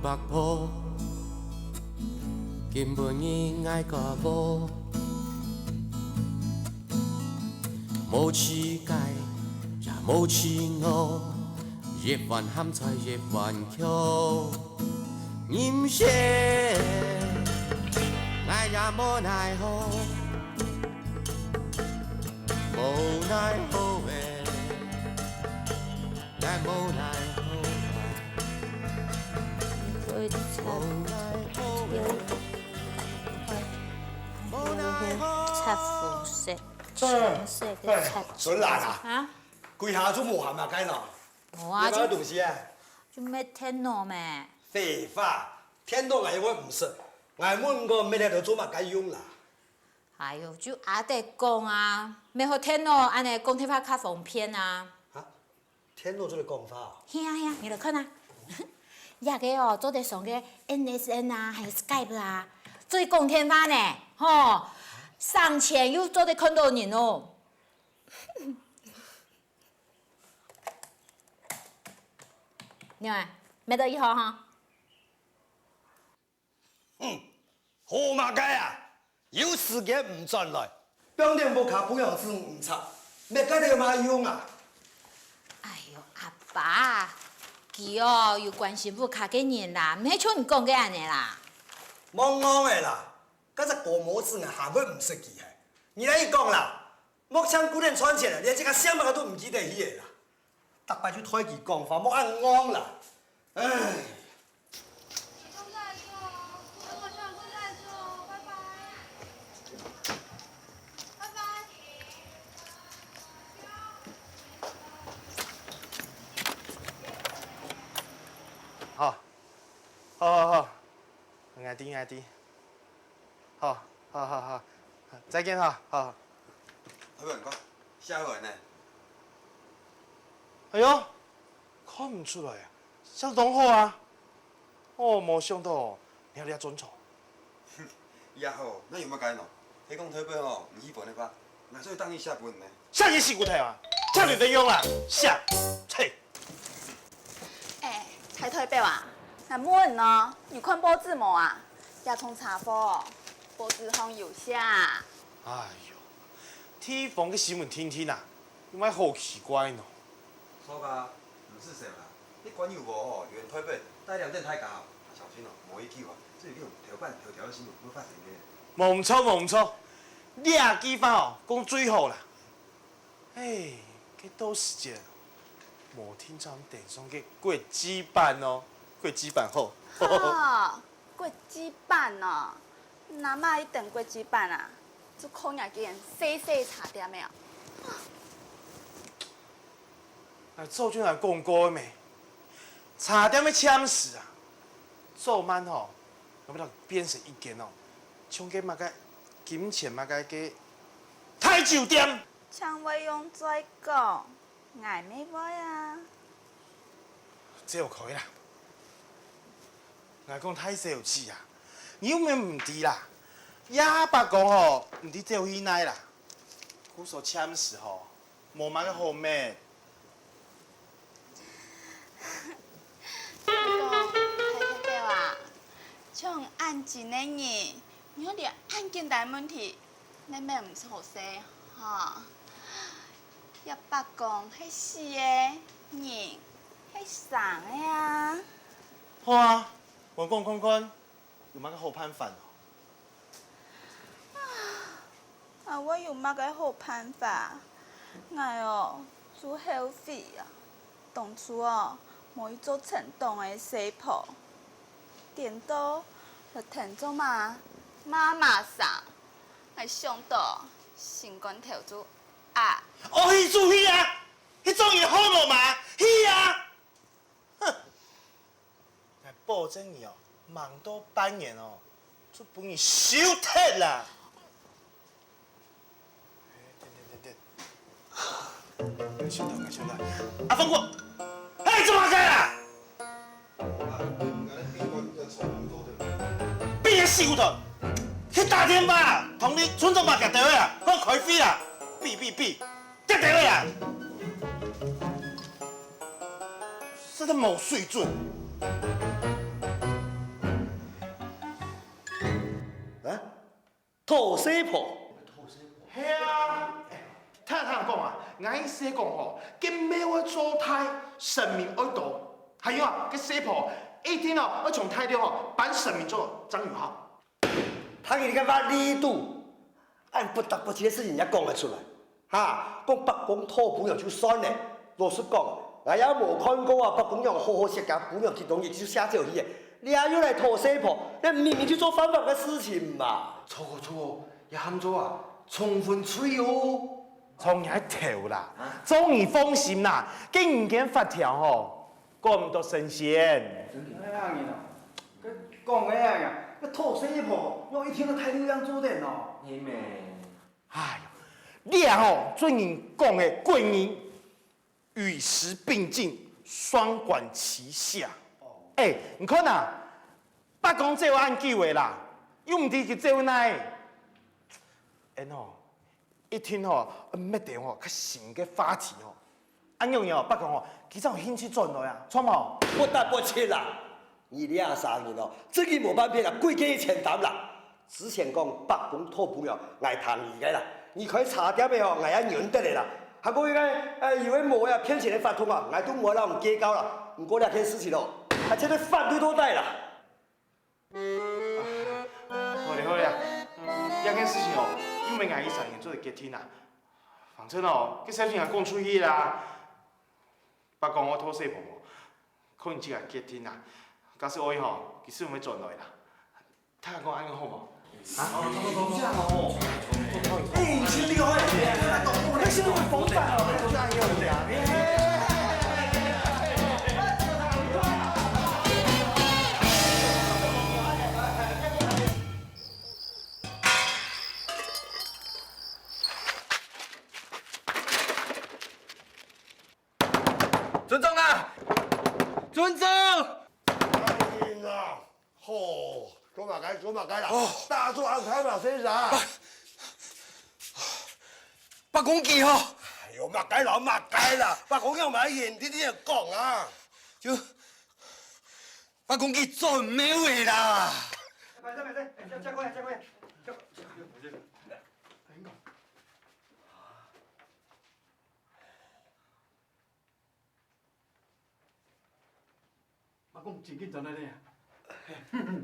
目抱，根本应爱个无，无乞丐也无乞我，越烦咸菜越烦口，人生爱也无奈何，无奈何的，爱无奈何。有擦肤色、浅色的擦。准难啊！啊？规下都无咸啊，该喏。无啊，就东西啊？就没天咯咩？废话，天都挨我唔识，挨我个没来头做嘛该用啦。哎呦，就阿得讲啊，没好天咯，安尼讲天法较方便啊。啊？天都做个讲法哦。兄啊，你来看啊。也个哦，做得上个 NSN 啊，还有 Skype 啊，做讲天法呢，吼，上前又做得看到人哦。你看，没得以后哈。好嘛该啊！有时间唔转来，表弟无卡不样子唔插，咩该得嘛用啊？哎呦，阿爸，佢哦有关心不卡嘅人啦，唔系像你讲嘅安尼啦。懵懵的啦，嗰只过模子啊，下尾唔识记的。你来一讲啦，目前古人传起来，连这个什么都唔记得起的啦。逐摆就推佢讲法，莫按啱啦。唉。有空再做，等我上课再做，拜拜。拜拜。好，好，爱弟爱弟，好，再见哈，好。阿文哥，下回呢？哎呦，看唔出来啊，相同好啊。哦，冇想到哦，你有准错。也好，那有乜解喏？你讲台北吼，唔喜欢你吧？那所以当你下本呢？下一洗骨头啊，叫你能用啦，下，切。哎，睇台北啊，那冇人呢？你看报纸冇啊？也从查甫，报纸上有写。哎呦，地方嘅新闻听听啊，有乜好奇怪喏？错吧？唔是谁啦？你管有无吼？原台北带两阵太假哦，小心哦，莫一去哦。这里有条板条的新闻，要发生嘅。唔错唔错，你也记法哦，讲最好啦。哎，这都时间，无听咱电视嘅国际版哦，国际版好。哦，国际版哦，那么一等国际版啊，就看下见细茶店没有？哎，做就来讲过的没？差点要抢死啊！做慢吼，要不然变成一间哦，像个嘛个金钱嘛个太酒店。像我用再讲，挨没歪啊？这就可以啦。我讲太小气啊，你有咩唔对啦？也白讲吼，唔对钓鱼奶啦。我说抢死吼，无嘛个好咩？讲睇睇啊，像按钱的人，你看连按简单问题，你咩唔好势哈？一百讲迄死的人，迄傻的啊！好啊，我讲看看，有嘛个好办法哦？啊，我有乜个好办法？我哦做 healthy 啊，当初哦冇去做成功的食谱，点到就停做嘛妈妈桑，还想到新冠头做啊！哦，迄注意啊，迄种也好无嘛，去啊！哼，来保证你哦，忙到半年哦，就帮你收脱啦。等，收到。阿峰哥，哎，做嘛干啦？变个死骨头！去打电话，同你村长爸夹电话啊，我开飞啦，比，夹电话啦！真的冇水准。西婆。系啊，听人讲啊，俺说讲吼，跟每位做胎神明爱度，还有啊，跟西婆一天哦，要从胎里吼把神明做张宇浩。他给你个把力度，按不得不这些事情也讲得出来，哈，讲北宫讨朋友就算了，老实讲，我也无看过啊，北宫用好好设计朋友去同意就写走去的，你还又来讨西婆，那明明就做犯法的事情嘛。错，也喊做啊，充分吹哦。从遐头啦，终于放心啦，竟然法条吼，讲唔到神仙。哎呀，你啦，讲个呀，个讨西婆，用一天都太流量做点哦。你咩？哎呦，你啊吼，最近讲的贵人与时并进，双管齐下。哎，你看呐，北宫这位按计划啦，又唔知去这位哪？因吼。一听吼，咩地吼，较新嘅话题吼，安样样，北宫吼，其实有兴趣转来啊，错冇？不得不切啦，2023年哦，这个无办法啦，贵给前谈啦。之前讲北宫讨朋友，挨谈意嘅啦，而佢差点嘅哦，挨一nhận得嚟啦。还过个以为冇呀骗钱嘅法通啊，挨都冇啦唔計較啦。唔過呢件事情哦，而且都反對多大啦。好咧，一件事情哦。因为俺13年做的结天啊，反正哦，佮小心也讲出去啦。北宫我讨西婆婆，可能只个结天啊。假使我以后，其实有要转来啦。睇下讲安尼好无？啊？这样哦。哎，真厉害！那是我风范哦，这样有俩。尊重啊！尊重！哎呀，吼，做嘛该啦！大作安排嘛，先生。北宫记吼，哎呦，嘛该啦，北宫要买严啲啲讲啊。就北宫记做唔咩话啦。没事，加过来。北宫真紧张咧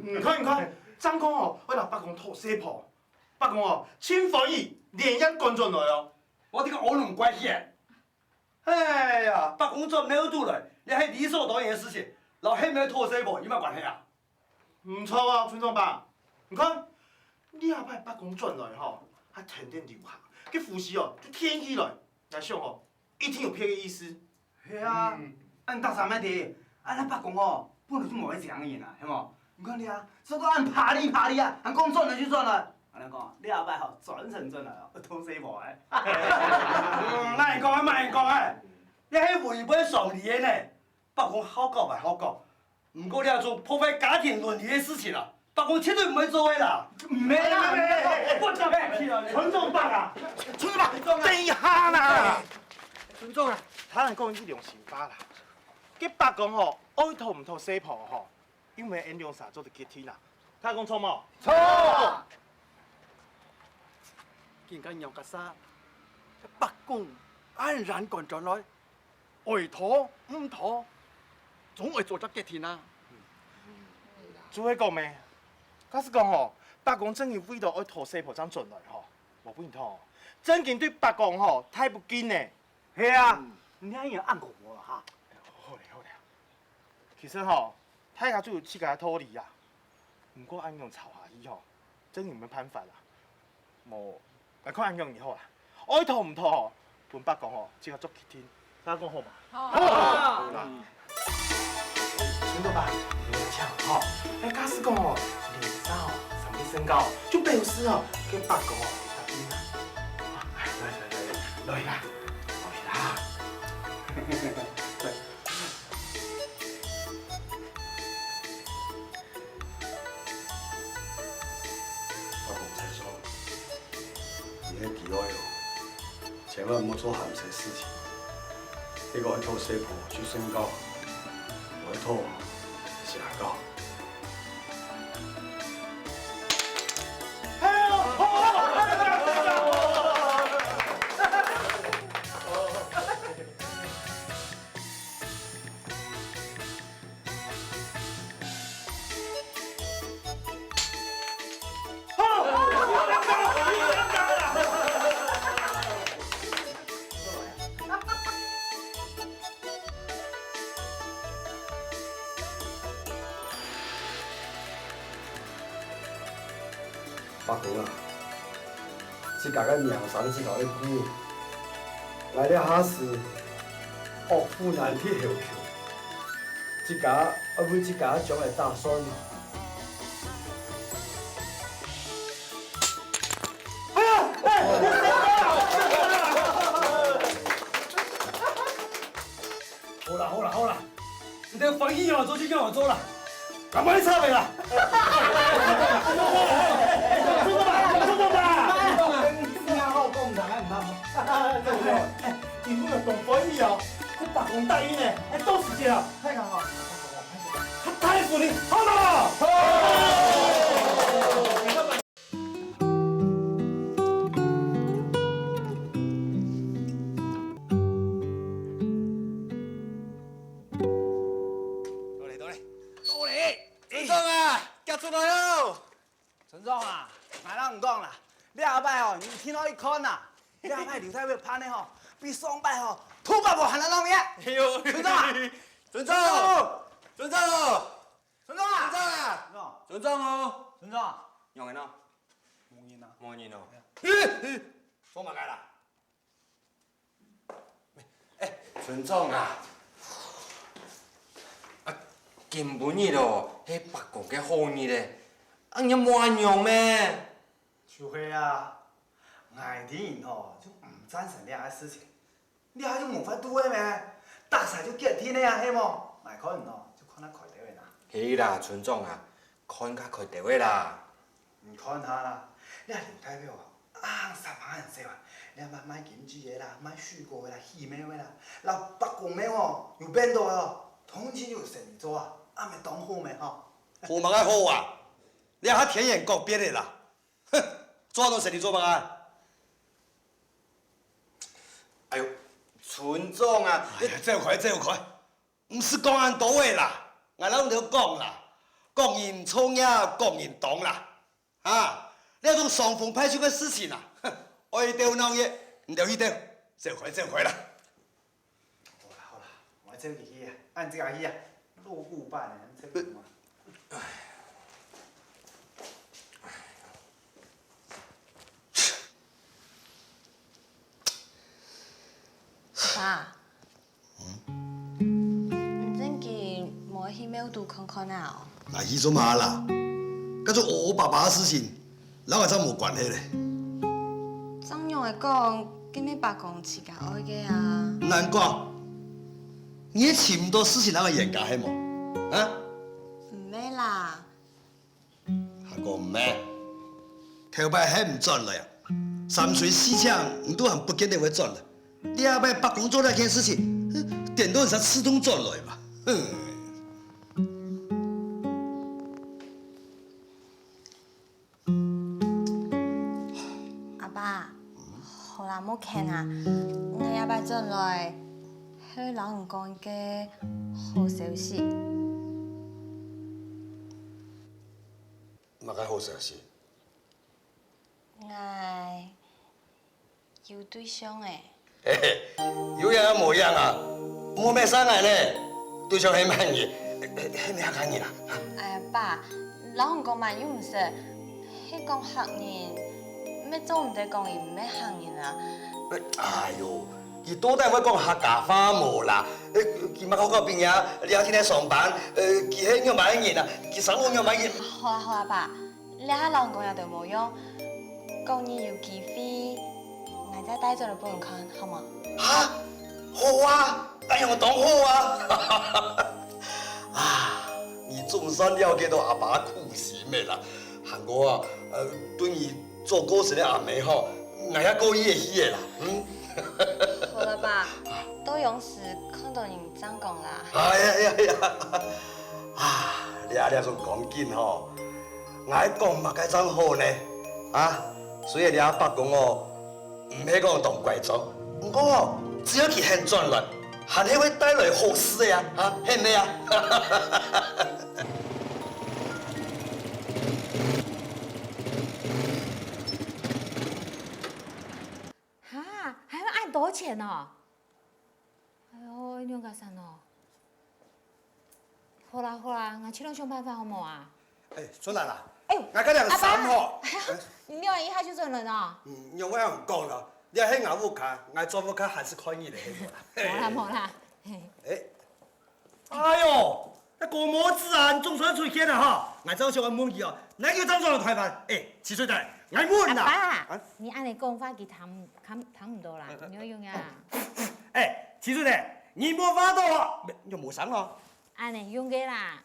你看，张公哦，我让北宫讨西婆，北宫哦，请翻译连音赶转来哦。我这个我拢关系。哎呀，北宫做没有度来，你系理所当然的事情，老黑没讨西婆有乜关系啊？唔错啊，村长爸，你看，你下摆北宫转来吼，还停电流下，佮复习哦就天起来，来想哦，一定有别个意思。系啊，按大三麦地，按咱北宫哦，本来就冇喺这样嘅人啊，系冇？你看你啊，说到按拍你啊，按讲转来就转来。安尼讲，你下摆吼转成转来哦，讨西婆诶。卖讲啊！你迄违背常理的呢？北宫好教咪好教，唔过你要做破坏家庭伦理的事情啦，北宫绝对唔会做的啦。唔咩啦，我讲咩？村长爸啊，村长爸，等一下啦。村长啊，他人讲去良心法啦。佢北宫吼，爱讨唔讨西婆吼，因为因两啥做得结天啦。他讲错冇？错。見緊有架沙，北宮安然趕上來，愛妥唔妥，總會做得幾天啊！主委講咩？假使講吼，北宮真係為到愛討西婆爭進來吼，無本妥，真件對北宮吼太不敬呢。係啊，你安樣按過我哈？好咧。其實吼，大家就有去甲討理啊，不過按樣吵下去吼，真係冇辦法啦，無。來看安樣以後啊，愛討唔討吼，本北講吼，即刻做決定，大家講好嘛？好啦。村長爸，你講吼，假使講吼，年少上面身高，就表示吼，跟北講吼，答應啦。來啦。你喺地外哦，千万唔好做鹹濕事情。呢個係討西婆去宣告，我係討下告。好。八公啊，这家个娘生这家咧久，来了哈时，岳父难替后桥，这家为这家将来打算。好啦，你这个防疫要做就要做了，赶快插尾了。收到吧。你好讲唔通啊，唔通。对不对？你不要懂防疫哦，这八公大衣呢，都是这样。太好，太服你，好了。村长啊，夹出来哦！村长啊，俺啷唔讲啦，你下摆吼，你听到一看呐，你下摆刘太尉拍的吼，比上摆吼土巴无喊得啷样？哎呦，村长啊，村长，村长哦，村长啊，村长啊，村长哦，村长，用人哦，冇人啊，冇人哦。做乜解啦？村长啊，根本日咯，迄八公嘅好日咧，你冇用咩？就会啊，外地人吼就唔赞成呢下事情，你下就冇法度嘅咩？大晒就隔天的呀，系冇？外可能吼就看他开地位啦，係啦，村長啊，看下佢地位啦。唔看他啦，你下劉太尉哦，三萬人食啊，你下買金枝嘅啦，買水果嘅啦，魚咩嘅啦，嗱北公咩哦，又變到哦，通知就生意做啊，咪當好咩吼？好乜解好啊？你下田園國別的啦，哼，做到生意做乜解？哎呦，村長啊，哎呀，走開，唔是講人多的啦，我啷都講啦，講人創業，講人黨啦，啊，你種雙峰派出嘅事情啊，哼，愛掉鬧嘢，唔掉去掉，走開啦。好啦，我走去啊，按這個去啊，落戶辦啊，走去嘛。爸，真嘅冇去廟度看看啊？那去做嘛啦？跟住我爸爸嘅事情，啷個真冇關係咧？怎樣嚟講？今日白講自家愛嘅啊？難講，你咁多事情啷個嚴格係冇？啊？唔咩啦，下個唔咩？頭擺係唔轉來啊！3歲4槍，你都很不見得會轉來。你下擺白工做那件事情，點都係自動轉來吧？阿爸，好啦，冇傾啊，我下擺轉來去老人講嘅好消息。乜嘅好消息？我有對象誒。嘿嘿，有樣冇樣啊？冇咩生涯咧，對象係乜嘢？係咩間嘢啦？哎呀，爸，老人講嘛又唔識，係講客人，咩做唔得講伊唔係客人啊。哎呦，佢多單會講客家話冇啦。佢乜嗰邊呀？你有天喺上班，佢係要買嘢啊，佢手我要買嘢。好啦，爸，你下老人講有對冇用，講你要結婚，我再帶咗嚟幫人看，好嗎？嚇，好啊，哎呀，我當好啊！啊，你總算了解到阿爸苦心嘅啦。行我啊，對你做歌時嘅阿妹吼，我也過意嘅去嘅啦，好啦，爸，都用時看到人這樣講啦。哎呀，啊，你仲講緊吼，我講乜嘅真好呢？啊，所以你阿伯講哦，唔係講當怪狀，不過只要佢肯轉來，還係會帶來好事嘅呀，啊，係咪啊？哈，還要按多少錢哦？哎呦，你用個啥喏？好啦，我去諗想辦法好冇啊？哎，春蘭啊，哎哎呦，我跟人三吼，你瞄一下就准了哦。用我样讲啦，你迄牙物卡，我专门卡还是可以的，冇啦冇啦。哎呦，那果模子啊，你总算出现了哈！我早上我问伊哦，哪个张庄的台盘？7岁仔，我问啦。爸，你按你讲法，佢谈唔到啦，你要用呀。 7岁仔，你莫发到啊，又冇上咯。按你用嘅啦。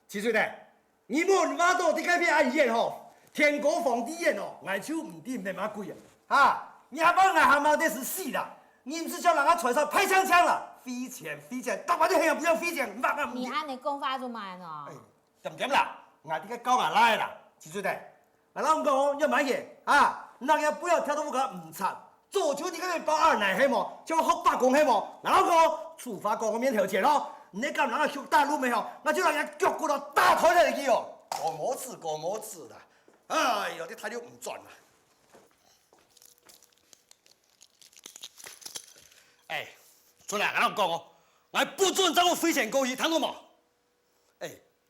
7岁仔，你莫发到你改变按演吼，天国皇帝演哦，眼手唔掂没嘛贵啊！哈，你阿爸俺蛤蟆的是死啦，你唔是叫人家船上拍枪了，飞钱，大把的黑人不要飞钱，你按你讲法做嘛喏？点啦？我这个高俺来啦，7岁仔，俺老公要买嘢啊，那个不要跳到我个唔惨。 做球你个包二奶黑么？叫好打工黑么？然后个处罚公面条钱咯。你敢人家修大路没有？那就让人家脚骨头打退来去哦。搞模子的，哎呦，这态度唔转啦。出来，俺讲哦，我不准在我飞钱勾引，听到冇？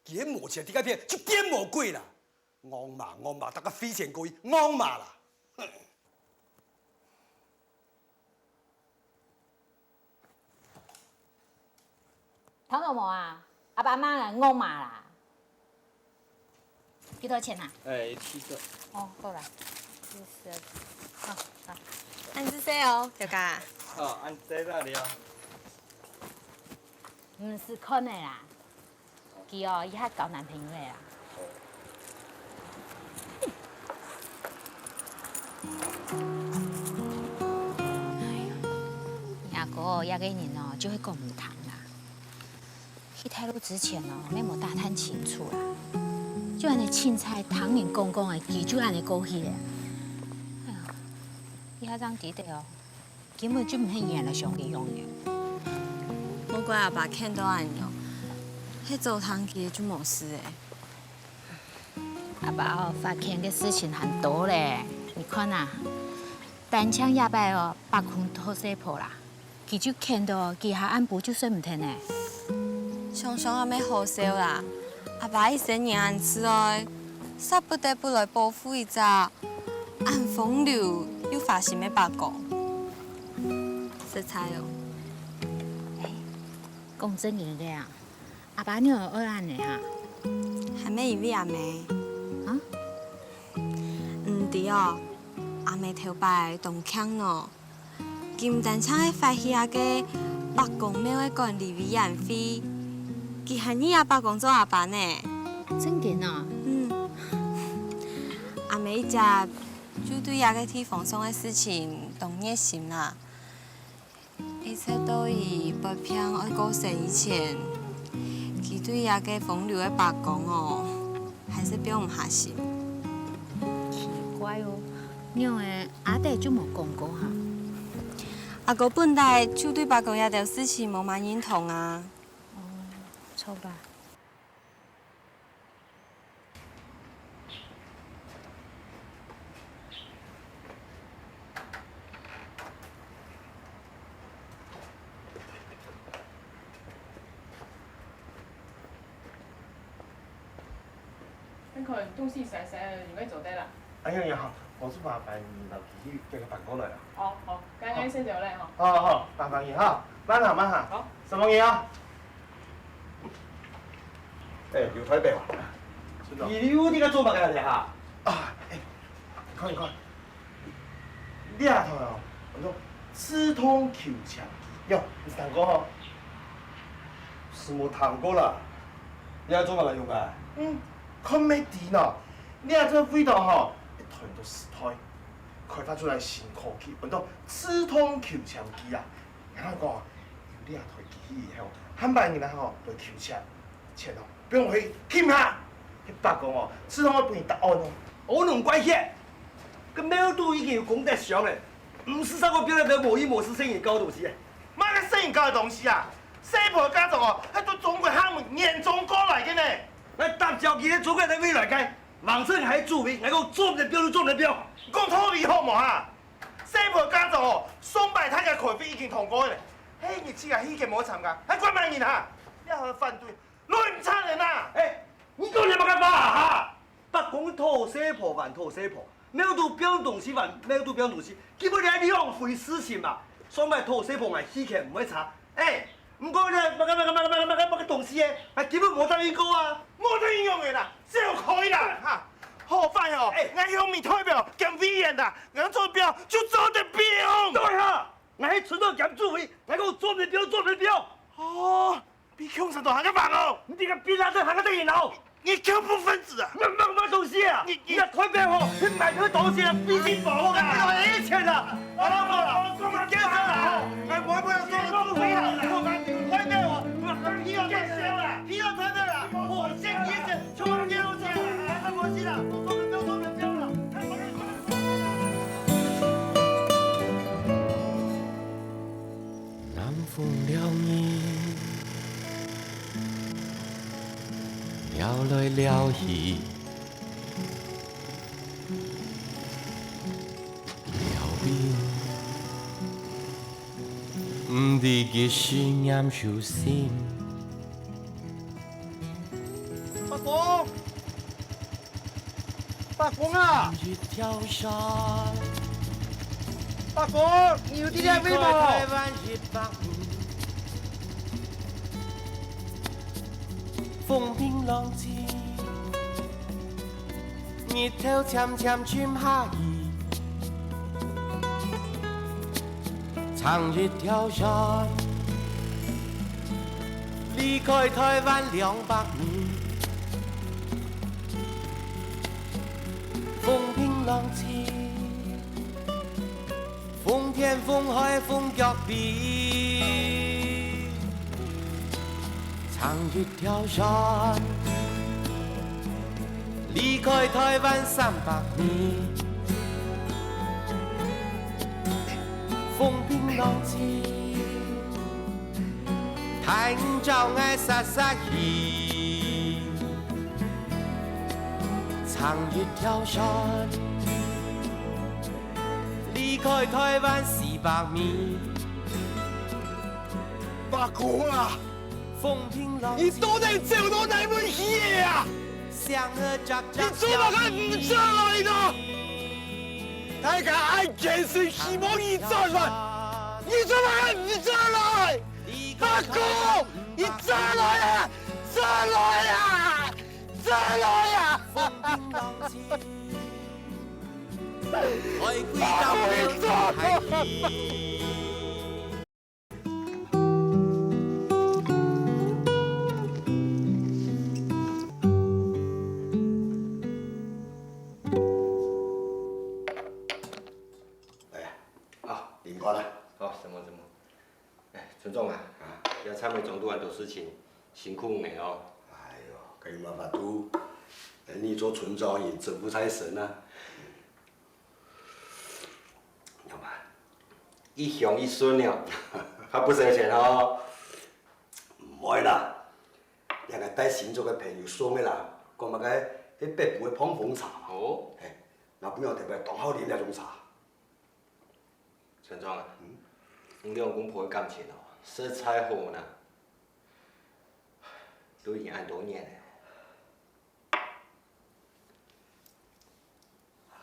边磨起来，这个片就边磨贵啦。昂嘛，大家飞钱勾引，昂嘛啦。 听到冇啊？阿爸妈来我骂啦。几多钱啊7个。哦，够了。就是，好。安子说哦，表哥。哦，按这那里哦。唔是看的啦，佢哦，伊还交男朋友的啦。阿哥，亚个人哦，就会讲唔谈啦。去泰鲁之前哦，免无打探清楚啦，就安尼凊彩堂面公公的，记就安尼过去的。哎呀，伊遐张记得哦，根本就唔系演来上去用的。莫怪阿爸看到俺哟，迄澡堂其实就冇事诶。阿爸哦，发现的事情很多嘞，你看呐，单枪亚摆哦，把空拖西破啦，佢就看到佢下按部就算唔停呢。想想阿妹好笑啦，阿爸一生年安之外，煞不得不来保护一只按风流又发心的白公，色彩哦。讲真言的啊，阿爸你有二案的哈？还没以为阿妹。啊？唔对哦，阿妹头摆动腔咯，金丹厂的发起阿个白公庙的管理委员会，佢喊你阿爸工作阿爸呢？真的呢？阿妹一只就对阿个提放松的事情动热心啦。 一切都以不偏爱过生以前，佢对那个风流的白公哦，还是表唔下心。奇怪哦，因为阿弟就冇讲过哈。阿哥本来就对白公那条事情冇蛮认同啊。哦，错吧。那可能东西晒晒了，应该走得了。哎呀呀，我是麻烦老皮这个办过来了。哦好，刚刚先走了哈。好，麻烦你哈，慢下。好。什么嘢啊？刘台北啊，你你个做乜嘅哈？看，你阿头哦，我说刺痛口腔，哟，你听过吼？是冇谈过啦，你要做乜嚟用嘅？看没底呢，你阿这味道吼，一团都死胎，开发出来新科技，叫做刺痛口腔机啊。然后讲，你阿台机器以后，汉白人吼对口腔，钱哦，不用去添下。迄白讲哦，刺痛我帮你答案哦。我能关系，个庙都已经有功德上嘞，唔是啥个表来表无一模式生意高东西。妈个生意高的东西啊！西婆家族哦，迄对中国汉文严重过来的呢。我搭交期咧做个在未来街，网上还注明，还讲做唔得标就做唔得标，讲土味好无哈？西婆家族哦，双胞胎嘅开会已经通过咧。迄日子啊，迄个冇参加，还关万人啊！你还反对，乱差人呐！哎，你讲你冇干法哈？北讲土西破万土西破，没有都表东西万，没有都表东西，基本上你浪费事情嘛。双摆土西破埋死起唔会查。哎，唔过咧，乜个东西诶，系基本冇得应过啊，冇得应用的啦，就可以啦哈。好快哦！俺用米代表兼委员啦，俺做标就做得标。对哈，俺喺村头兼主委，俺讲做唔标做唔标。哦，比共产党还个忙哦！你这个比他这还个得人哦！你恐怖分子啊！乜东西啊？你台北哦，去买个东西啊，必须保啊！你一钱啦！好了好了，你结束了，俺我不要做了，不回来了，我台北哦，皮要结束了，皮要台北了，我先一次，全部给我去了，看我去了，做不标做不标了，看我去。南风了你，了来了去，了冰，唔知嘅心念手心。八公，八公啊！一条山，八公，你有啲咩味冇？台湾一百年，风平浪静，日头渐渐沉下去，唱一条山，离开台湾200年。风平浪静，风天风海风脚壁，唱一条山，离开台湾300年。风平浪静，太阳照爱洒洒去。唱一条山，离开台湾400米。八公啊，风平浪你都在走到哪门去呀？响儿喳喳，你做乜嘅唔出來呢？大家按件事希望你出來，你做乜嘅唔出來？八公，你出來啊！出來啊！出來啊！风平浪静，海归到了海里。林官啊，好，什么？哎，陈总啊，要参会总督很多事情，辛苦你哦。哎呦，跟你冇法度，你做村长也政府财神啊。要嘛，一雄一孙了，还不省钱哦。唔会啦，两个带新做嘅朋友送嘅啦，讲乜嘅喺北部嘅碰风茶嘛。哦。哎，那不要特别当好啉那种茶。陈总啊，你两公婆的感情哦，实在好呢，都已经按多年了。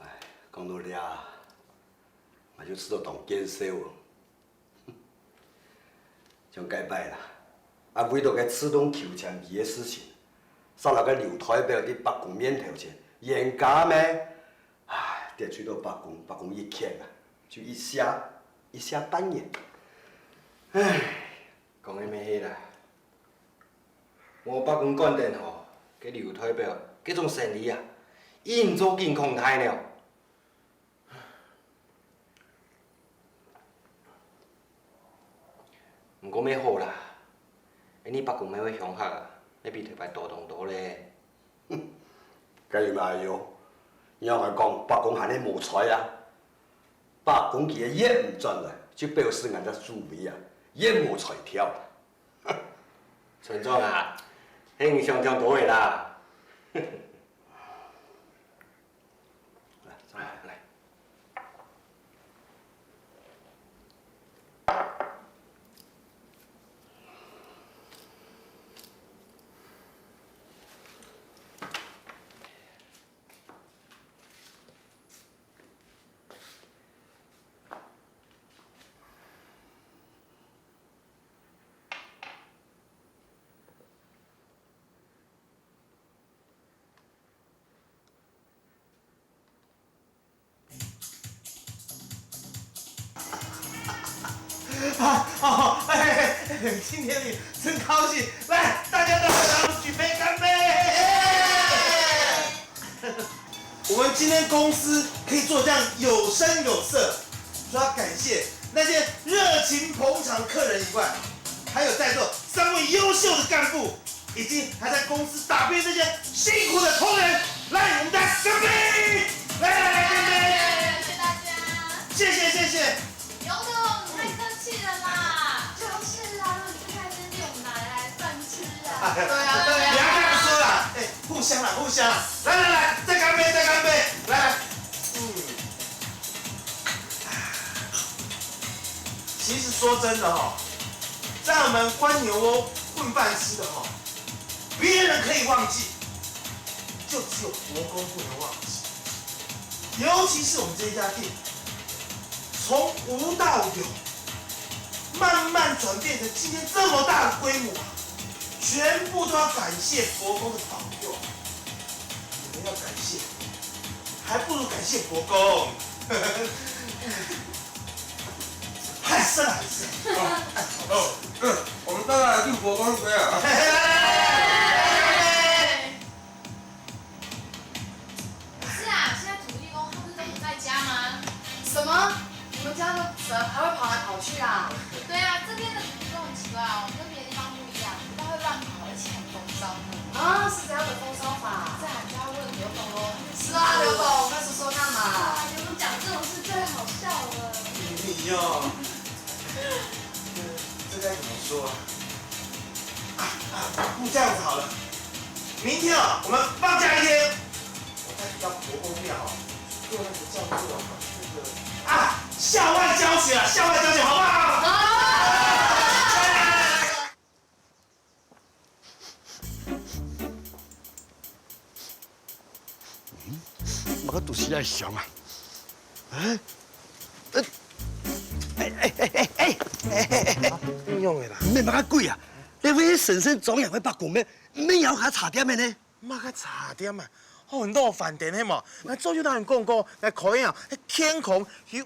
哎，讲到了，我就知道当建设哦，像解摆啦，啊为着个自动扣枪机的事情，杀那个刘台表的北宫面头前，严家咩？唉，得去到北宫一看啊，就一下半年。唉，讲的咩啦？我北宫关店吼，给刘台表这种生意啊，已经做健康态了。唔过咩好啦，你北宫咩位乡下啊，你比台北多动多咧。咁咪係哟，因為講北宮係你冇才啊，北宮佢嘅嘢唔進來，就表示人哋主位啊，嘢冇才跳。村長啊，你想象多嘅啦。來。今天你真高兴，来，大家都来举杯干杯！我们今天公司可以做这样有声有色，说要感谢那些热情捧场的客人以外，还有在座3位优秀的干部，以及还在公司打拼这些辛苦的同仁。来，我们大家干杯！来，干杯！谢谢大家。谢谢。有的，你太客气了啦。就是啊，你最开心我们拿来饭吃啊。对啊。不要这样说啦，互相啦。来，再干杯！来。其实说真的哈，在我们关牛窝混饭吃的哈，别人可以忘记，就只有国公不能忘记。尤其是我们这一家店，从无到有，慢慢转变成今天这么大的规模啊，全部都要感谢国公的保佑。你们要感谢，还不如感谢国公。害死！我们当然来祝国公杯啊！是啊，现在土地公他不是都不在家吗？什么？你们家的蛇还会跑来跑去啊？对啊，这边的土地公很奇怪哦，跟别的地方不一样，不但会乱跑，而且很风骚呢。啊，是怎样的风骚法？这还就要问刘董喽。是啊，刘董，快说说看嘛。刘董讲这种事最好笑了。你哟。这该怎么说不这样子好了，明天啊，我们放假一天，我再去到国公庙做那个叫做校外教学，好不好？好。我都是在想啊，应用的啦，唔免买较贵啊！你为婶婶总养会八公咩？免摇下茶点的呢？嘛个茶点嘛，很多饭店的嘛，那早就当人讲过，那可以啊，天空有，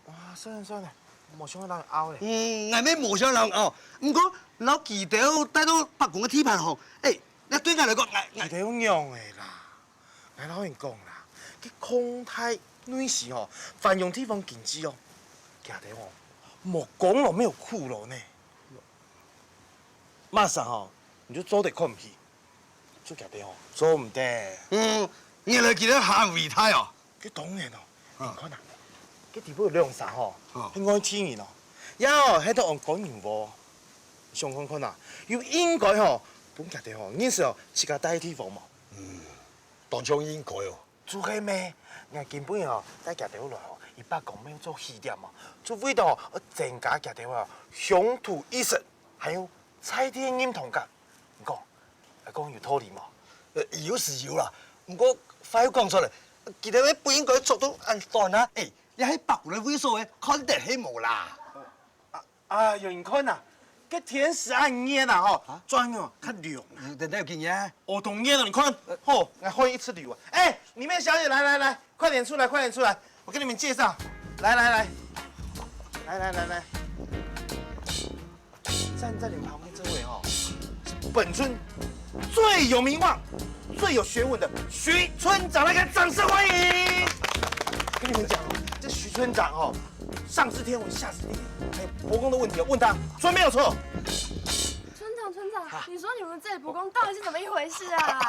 哇，算了，莫想让人拗咧。外面无想人哦，不过老记条带到八公嘅铁盘吼，你对我来讲，记条用的啦，俺老人讲啦，佢康泰女士吼，凡用地方禁止哦，行条哦，莫讲了没有裤了呢。马上吼，你就走得看唔起，做行条哦，走唔得。你来记得下位态哦。佢当然哦，你看呐，佢地方亮啥吼，佢爱天然哦，然后喺度按讲完喎，上看呐，要应该吼，本行条吼，认识哦，自家带地方嘛。当中应该哦。做起咩？我根本哦，带行条来哦，伊把讲要做起点嘛，做为到增加行条啊，乡土意识，还有菜天认同感。你讲有道理嘛？有是有啦，不过话要讲出来，其实你不应该做到安算啊！你喺北湖嘅猥琐嘅，肯定係冇啦。有人看呐，cái天使暗烟呐吼，转哦较亮。等等有经验。我懂烟了，你看，吼，来喝一次礼物。里面小姐，来，快点出来，我给你们介绍，来，站在你们旁边这位哦，是本村最有名望、最有学问的徐村长，来，给掌声欢迎！跟你们讲哦，这徐村长哦，上知天文，下知地理，还有伯公的问题问他，说没有错。村长，你说你们这里伯公到底是怎么一回事啊？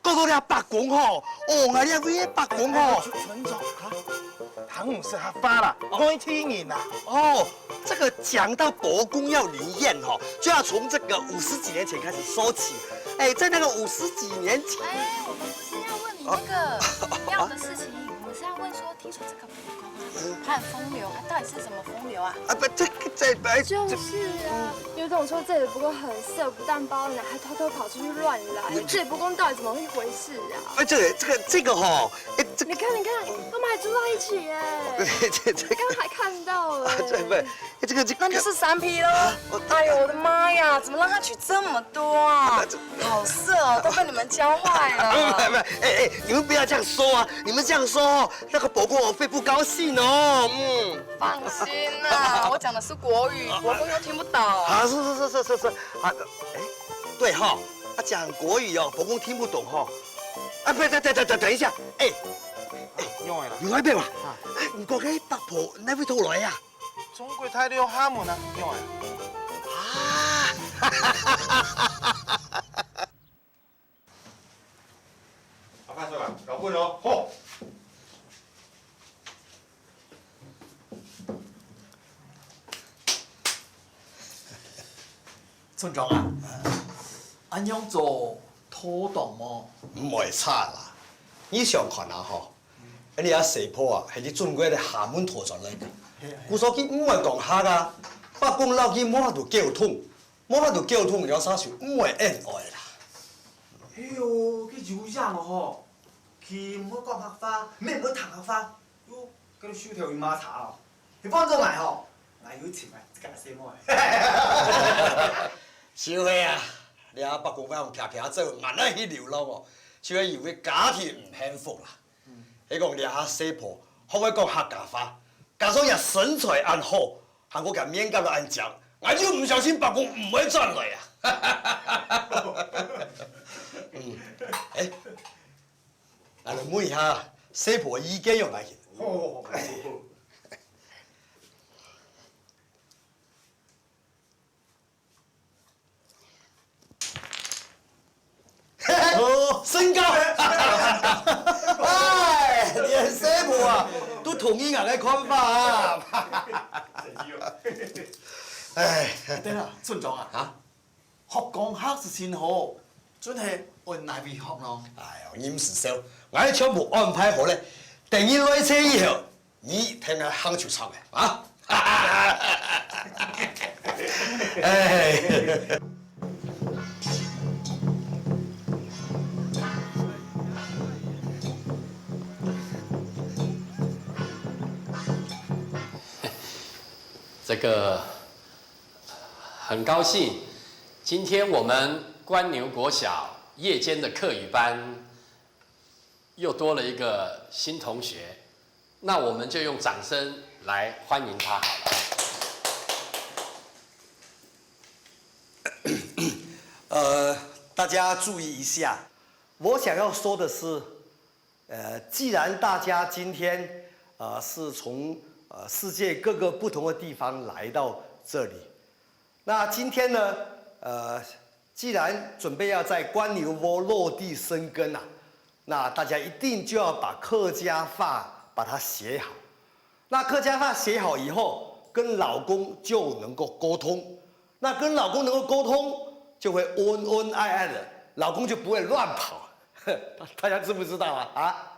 讲到你八公吼，你为八公吼，村长汤姆是他发了，我听你啦。这个讲到伯公要灵验吼，就要从这个50几年前开始说起。在那个50几年前，我们不是要问你那个要的事情，我们是要问说，听说这个伯公他很风流，他到底是什么风流啊？就是啊，刘董说这里伯公很色，不但包奶，还偷偷跑出去乱来。这里伯公到底怎么一回事啊？这个吼，你看，他们还住在一起耶！这刚刚还看到了。这不，这个那就是3P 了。哎呦，我的妈呀！怎么让他取这么多啊？好色哦，都被你们教坏了。哎，你们不要这样说啊！你们这样说，那个伯公会不高兴哦。放心啦，我讲的是国语，伯公又听不懂。啊，是啊，哎，对哈，讲国语哦，伯公听不懂哈。啊，不，等一下，用的啦。另外一邊話，唔過嘅八婆哪位到來啊？中國太溜哈門啊，用的。阿派出啊，搞混哦，好。村長啊，安樣做拖動麼？唔會差啦。你想看下嗬，你阿四婆啊，係啲中國嘅廈門拖上嚟嘅。故所佢唔會講客噶，不講撈佢冇法度交通，有啥事唔會恩愛啦。哎呦，佢有樣哦嗬，佢唔好講客話，咩唔好談客話，喲，嗰啲薯條要馬茶哦，佢幫咗埋嗬，我要錢啊，即刻死我。小輝啊，你阿伯公翻用撇走，硬係去流浪哦，小輝以為家庭唔幸福啦。你講你阿四婆可唔可以講客家話？加上日身材安好，行過近面夾到安正，我就唔相信伯公唔會轉來啊！嗱，你問一下四婆意見用嚟？好。身高，哎，連四婆啊都同意我嘅看法啊！哎，對啦，村長啊，學講客是先好，真係按哪位學咯？哎呦，你唔是笑，我係全部安排好咧，等你來車以後，你聽我行球場嘅啊！哎。这个很高兴，今天我们关牛国小夜间的课语班又多了一个新同学，那我们就用掌声来欢迎他好了。大家注意一下，我想要说的是，既然大家今天是从世界各个不同的地方来到这里，那今天呢，既然准备要在关牛窝落地生根啊，那大家一定就要把客家话把它写好。那客家话写好以后，跟老公就能够沟通。那跟老公能够沟通，就会恩恩爱爱的，老公就不会乱跑。大家知不知道啊？啊？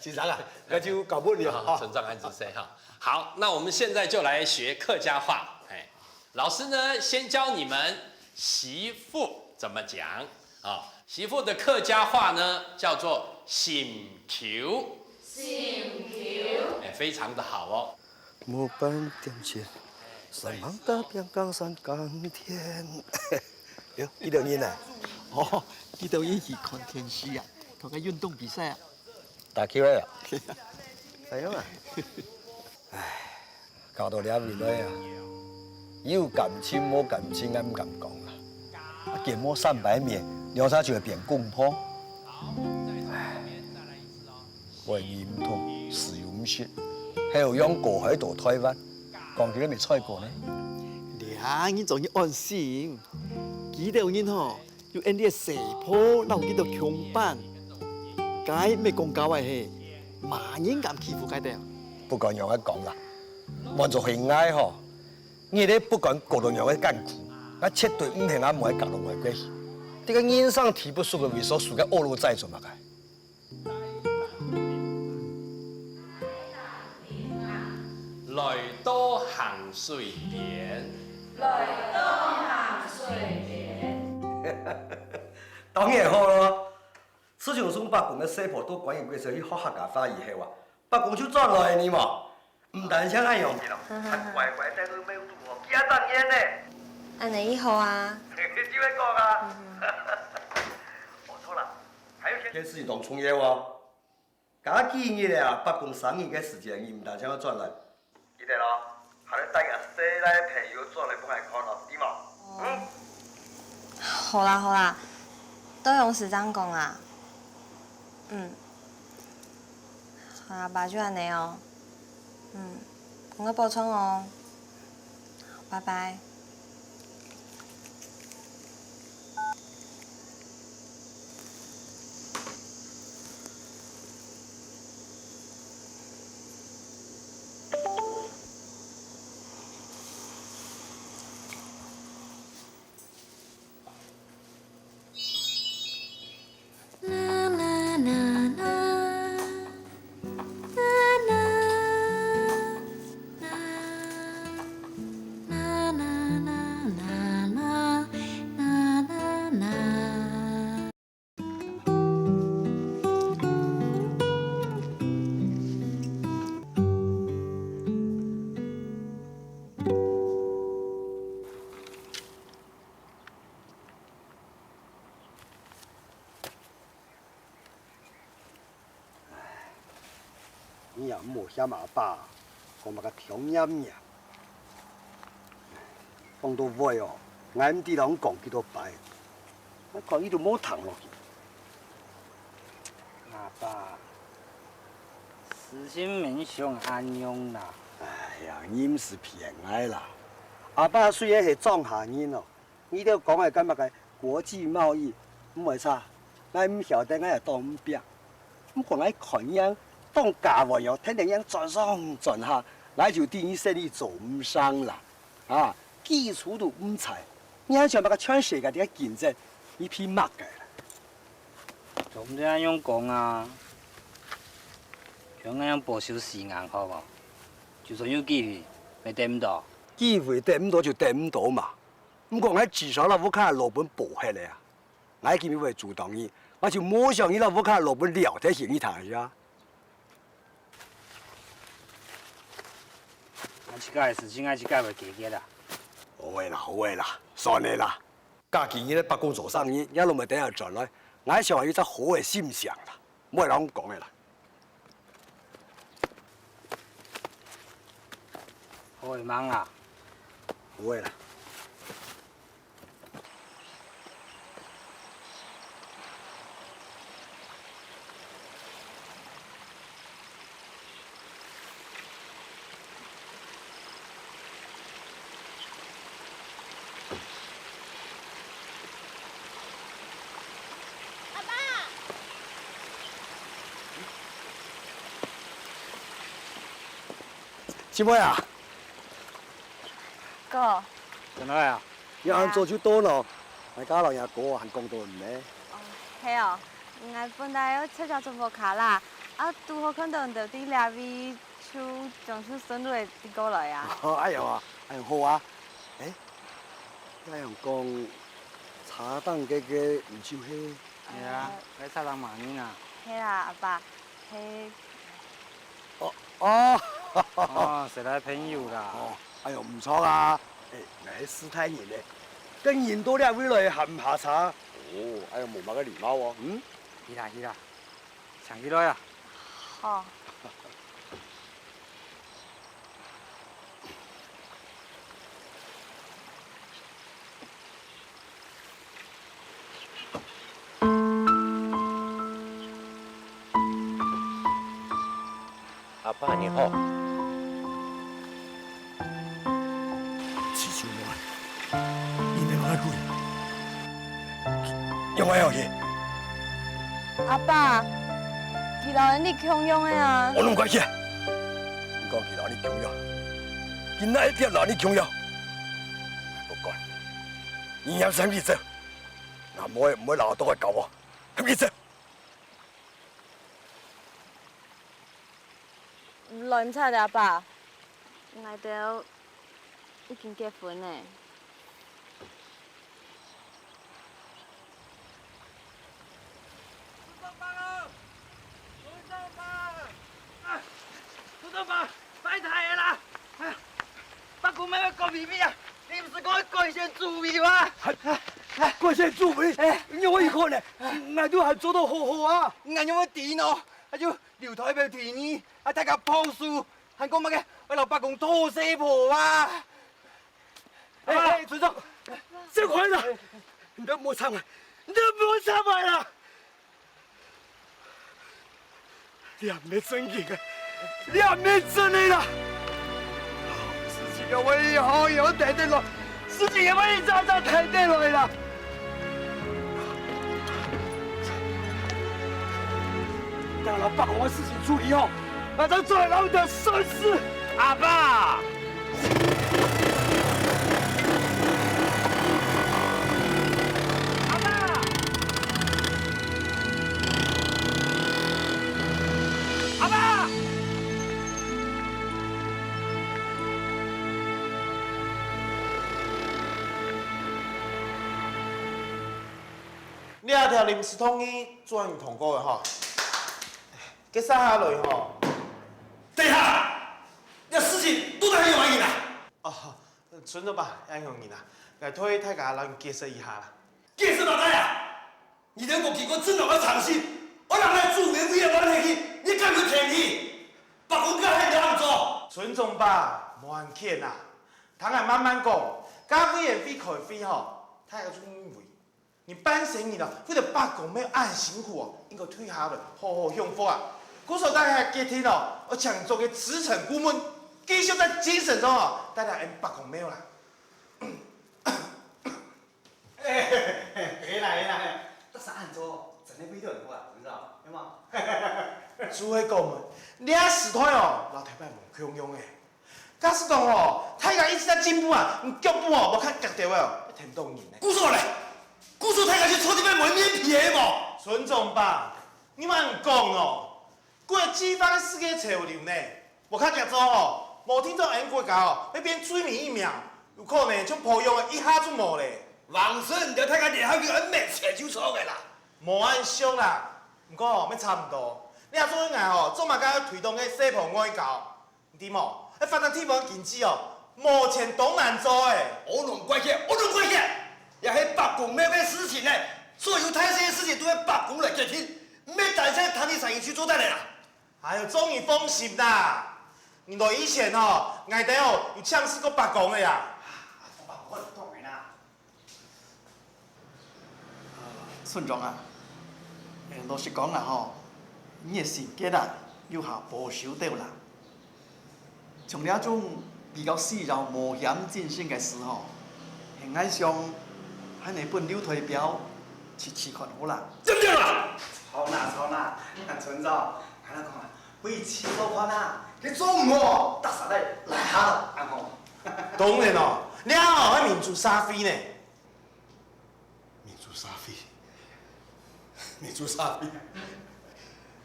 紧张啊，那就搞不了啊！存账安子 C 哈。好，那我们现在就来学客家话。哎，老师呢，先教你们媳妇怎么讲啊？媳妇的客家话呢，叫做心球。心球。哎，非常的好哦。木板点钱，山芒大边冈山甘甜。哟，呢度演啊？哦，呢度演是看天師啊，同個運動比賽啊。打 Q 啊！係啊嘛。唉，搞到你阿妹女啊，有感情冇感情，我唔敢講啦。見摸300面，兩下就會變公婆。唉，我耳唔痛，事又唔説，喺度養過喺度台灣，講幾多未猜過呢？兩人仲要安心，幾條人嗬，要按啲斜坡，留幾條強板。該咩講教嘅係，萬人咁欺負佢哋。不管樣一講啦，望住係嗌嗬，你哋不管各種樣嘅艱苦，我絕對唔係啱冇喺隔籬外關係。呢個人生提不出嘅為所屬嘅惡路債做乜嘅？來多行水蓮，來多行水蓮。當然好咯。此像孙伯公的媳妇都关于过去去学客家话以后啊，伯公就转来呢嘛，唔但像爱用去咯，还乖乖带去买路哦，加当烟呢。安尼以后啊，就会讲啊。我错了，还有些事情同创业哦。假建议啊，伯公生意嘅事情，伊唔但像要转来，记得咯，下日带个西来朋友转来帮来看咯，对冇？嗯。好啦好啦，都用时长讲啦。好啦，爸就安尼哦。讲个补充哦。拜拜。你也莫嫌阿爸，我嘛个挑染呀。讲到尾哦，我唔知人讲几多摆，我讲伊就冇谈落去。阿爸，事情免像安样啦。哎呀，你唔是骗我啦！阿爸虽然是庄下人哦，你都讲的感觉个国际贸易，唔为啥？我唔晓得我也当唔变，不过我看样。当家务哟，天天样转上转下，我就等于生意做唔上啦。啊，基础都唔踩，你还想把个全世界的竞争一匹马嘅啦？就唔这样讲啊，像那样保守时间好无？就算有机会，咪得唔到。机会得唔到就得唔到嘛。不过我至少啦，我看老本保下来啊。我今日会主动伊，我就冇想伊啦，我看老本聊得行一谈呀。俺这个事情，俺这个会解决啦。好诶啦，好诶啦，算你啦。假期伊咧北工做生意，一路咪等下转来，我想话有只好诶心想啦，唔系人讲诶啦。好诶忙啊！好诶啦。姊妹啊，哥，怎来啊？有人做就多咯，大家人也哥还讲到唔呢？系哦，我本来要出交做无卡啦，啊，拄好看到到啲两位手将手顺落滴过来啊。哎呦啊，哎好啊，哎，那样讲，茶档哥哥唔就迄？系啊，喺茶档忙呢啊。系啦，阿爸，系。哦，是来朋友啦。哦，哎呦，唔错啊！哎，我是斯坦人咧，跟人多两位来喝唔下茶。哦，哎呦，冇乜个礼貌哦。去啦去啦，上起来啊！好。阿爸你好。祈求我，你哋乜鬼？用我去。阿爸，其他人你强用的啊？我拢关系。唔讲其他你强要，今仔一定让你强要。不管，你有啥意思？那唔会留到我搞我，咁意思？來唔出嚟，阿爸，我哋已經結婚咧。爸秘密啊！你不是讲冠县助威吗？冠县助威，有我一看呢，俺都还做得好好啊！俺有我弟喏，还就留台北提你，大家抱树，还讲乜嘅？为老伯公拖死婆啊！村长，这块了，你都莫唱了，你都莫唱了。你还没真劲啊！你还没真的啦！事情要我以后有带得来，事情要我一早早带得来啦。等老伯公把事情处理好，马上做老的善事。阿爸。你也条临时统一专员通过的吼，给杀下来吼。等一下，这事情都在有原因啦。哦，存着吧，影响你啦，来推太家人解释一下啦。解释哪来呀？你能够经过正当的尝试，我让来助威威的完下去，你敢有天理？白公家还怎做？村长吧，无安欠啦，通下慢慢讲，加委员费开费吼，他要准备。你办生意了，为了罢工没有按辛苦哦，应该退下来，好好享福啊！鼓手大家今天哦，我抢做个职称顾问，继续在精神中哦，大家罢工没有啦？回来，这是按做，真的不一定好啊，知道吗？诸位公们，你啊时代哦，老太伯无强用诶，假使讲哦，太阳一直在进步啊，脚步哦无较脚条哦，要听动人呢。鼓手嘞？鼓手太阳去抽这边门面皮的无？村长吧，你莫唔讲哦，过几番世界潮流呢，无较脚做哦，无听到俺国家哦，要变水面疫苗，有可能像抱用的一下就无咧。王生，你太阳脸还比俺妹切就错的啦。无按俗啦，不过哦，要差不多。你若做硬哦，总嘛该推动个西部外交，对冇？要发展地方经济哦，目前都难做诶。我拢怪起，也迄白宫咩咩事情呢？所有太些事情都要白宫来决定，没担心谈你生意去做得来啦。哎呦，终于放心啦！你到以前哦，外地哦有呛死过白宫的呀。我当然啦。村长啊，老实讲啦吼，你的性格啊，有下保守掉啦。从那种比较细绕冒险进行的时候，很爱上喺你本溜推表去看好啦。对不对啦？好啦，看村长，看那看，为吃多款啦，你做唔好，打啥来下啦，安好。当然哦，你哦喺民主沙飞呢。民主沙飞，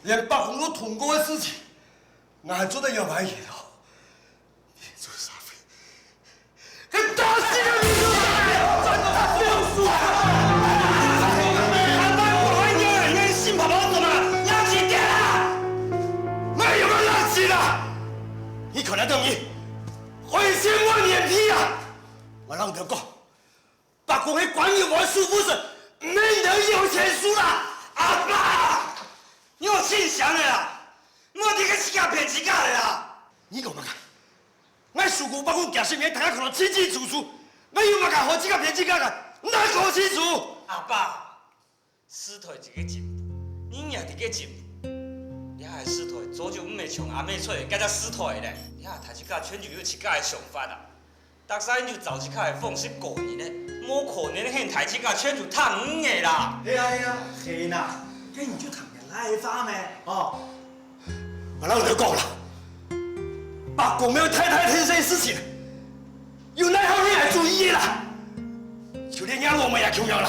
连白宫都通过的事情，我还做得有蛮严哦。民主沙飞，跟打死人民主沙飞，真的是不输啊！跑跑怎么了？浪起点了？没有人浪起了，你可能等于会心万年批啊！我让他讲，把国会管理完输不是没人有钱输了。阿爸，你有心想的啦，莫听个自家骗自家的啦。你讲嘛看，我输过把我假性面大家看得清清楚楚，没有嘛看好自家骗自家的，哪搞清楚？阿爸，师台一个进步。你也伫个进步，你还师台早就唔会像阿妹出的，加只师台咧。你还头一届选就有一届的想法啦，逐三就走一届的放弃过年咧，冇可能现台一届选就烫五个啦。嘿呐，这你就谈个来法咩？哦，我让你讲了，把公庙太太听这些事情，有哪好你来注意的啦？就连伢我们也穷样了，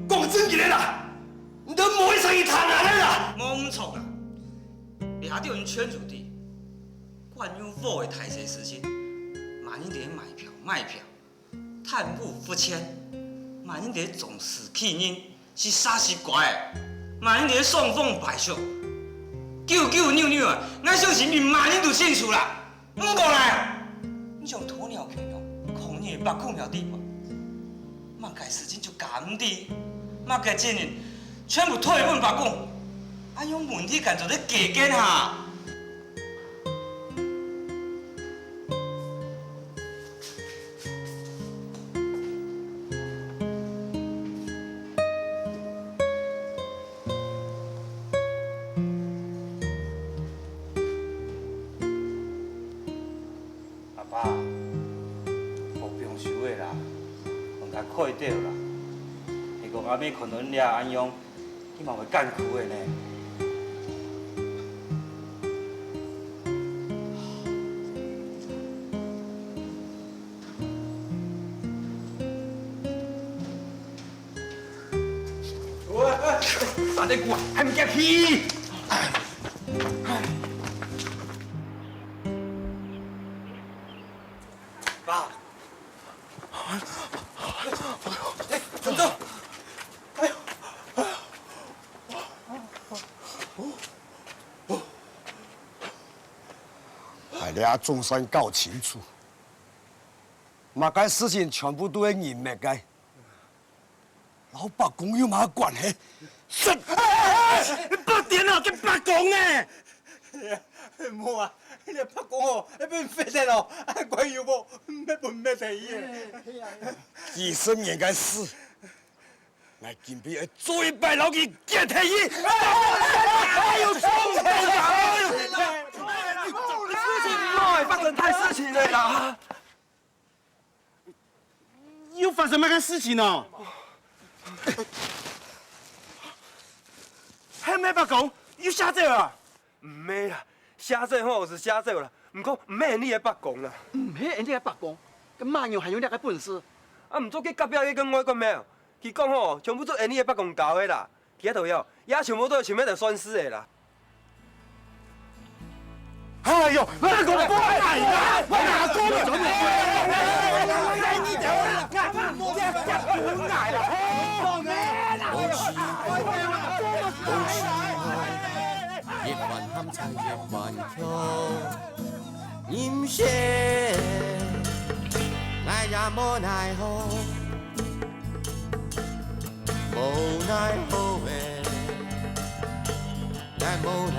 讲正经的啦。你都冇一层一谈来啦！冇唔错啦，掠到因圈主地，惯用货的台些事情，万一得买票卖票，贪污不签，万一得重视起因是啥是怪的，万一得送奉摆上，九九扭扭的，我相信你万一就胜出啦。唔过来，你像鸵鸟穷用，你的目孔晓得无？莫改事情就甘的，莫改责任全部推阮目孔，安样问题干做咧加减哈。爸，无必要收的啦，问甲愧着啦。如果阿妹可能俩安样，你嘛会干苦的呢。打得过，还唔惊去？爸，等等，哎呀，总算搞清楚，嘛该事情全部都係人命嘅，老伯公有嘛關係？是，八點啊，跟八公誒！冇啊，你八公哦，你俾人飛咗咯，鬼要冇，咩本咩地嘅？醫生應該是，我今邊要做一擺老嘅檢體醫。哎呦，衝事情咯，發生太事情了啦！又發生乜嘅事情哦？係咩八公？又寫咗啊？唔係啦，寫咗吼是寫咗啦，唔過唔係你嘅八公啦。唔係人哋嘅八公，咁馬樣還有兩個本事。啊，唔做佢隔壁嗰個外國咩？佢講吼，全部都係你嘅八公教嘅啦，其他都有，也全部都係前面就算死嘅啦。哎呦，八公不係啦，我哪講咗你？你走啦，我唔嗌啦，放咩啦？夜晚喊菜夜晚橋，陰些愛也無奈何，無奈何誒，愛無奈